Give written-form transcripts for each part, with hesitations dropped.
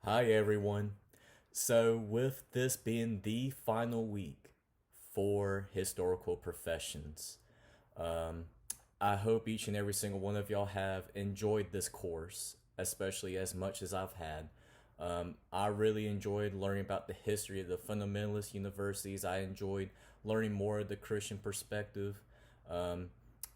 Hi everyone. So, with this being the final week for historical professions, um, I hope each and every single one of y'all have enjoyed this course, especially as much as I've had. I really enjoyed learning about the history of the fundamentalist universities. I enjoyed learning more of the Christian perspective. Um,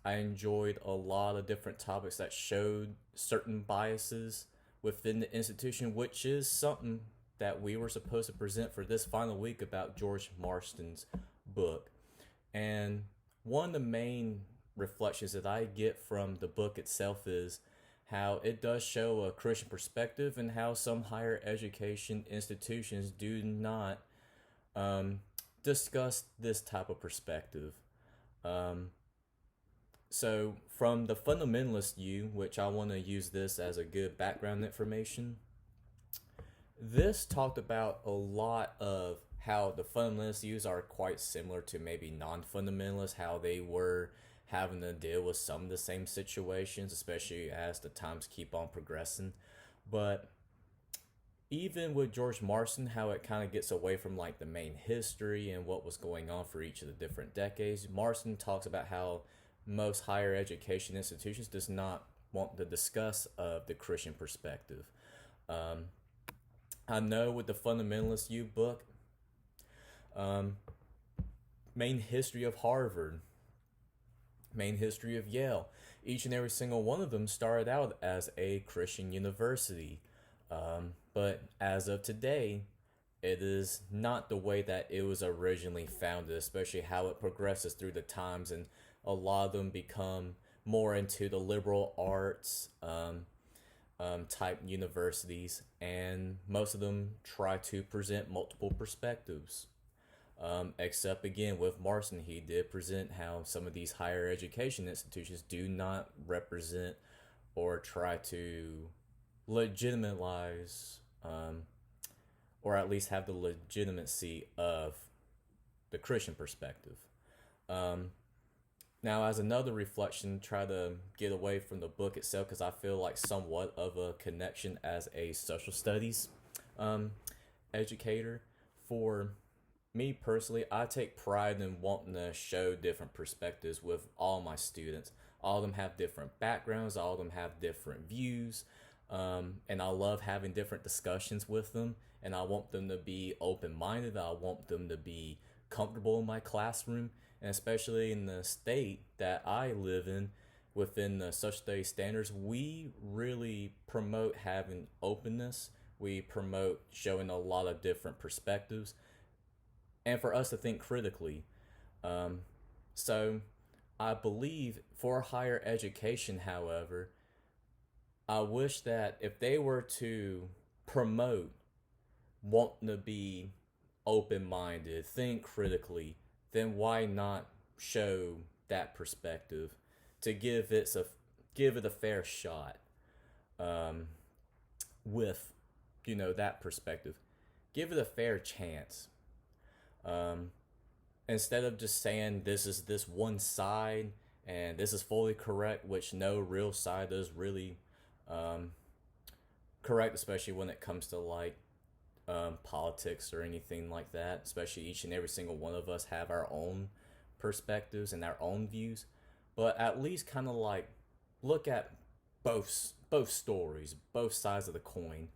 I enjoyed a lot of different topics that showed certain biases within the institution, which is something that we were supposed to present for this final week about George Marsden's book. And one of the main reflections that I get from the book itself is how it does show a Christian perspective and how some higher education institutions do not um, discuss this type of perspective. Um, so, from the fundamentalist view, which I want to use this as a good background information, this talked about a lot of how the fundamentalist views are quite similar to maybe non-fundamentalists, how they were having to deal with some of the same situations, especially as the times keep on progressing. But even with George Marsden, how it kind of gets away from like the main history and what was going on for each of the different decades, Marsden talks about how most higher education institutions does not want to discuss the Christian perspective. Um, I know with the Fundamentalist U book, um, main history of Harvard, main history of Yale, each and every single one of them started out as a Christian university. But as of today, it is not the way that it was originally founded, especially how it progresses through the times, and a lot of them become more into the liberal arts type universities, and most of them try to present multiple perspectives. Except again with Marston, he did present how some of these higher education institutions do not represent or try to legitimize, or at least have the legitimacy of the Christian perspective. Um, Now, as another reflection, try to get away from the book itself because I feel like somewhat of a connection as a social studies um, educator. For me personally, I take pride in wanting to show different perspectives with all my students. All of them have different backgrounds, all of them have different views, and I love having different discussions with them. And I want them to be open minded, I want them to be comfortable in my classroom, and especially in the state that I live in, within the social studies standards, we really promote having openness. We promote showing a lot of different perspectives, and for us to think critically. Um, so, I believe for higher education, however, I wish that if they were to promote wanting to be open minded, think critically, then why not show that perspective to give it a fair shot, um, with that perspective. Give it a fair chance. Um, Instead of just saying this is this one side and this is fully correct, which no real side is really um, correct, especially when it comes to like politics or anything like that. Especially each and every single one of us have our own perspectives and our own views, but at least kind of like look at both stories, both sides of the coin.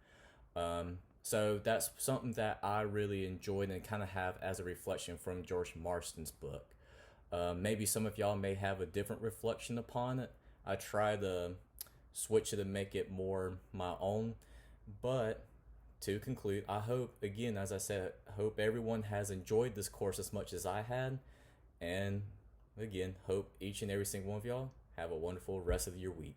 So that's something that I really enjoyed and kind of have as a reflection from George Marston's book. Maybe some of y'all may have a different reflection upon it. I try to switch it and make it more my own. But to conclude, I hope, again, as I said, I hope everyone has enjoyed this course as much as I had. And again, hope each and every single one of y'all have a wonderful rest of your week.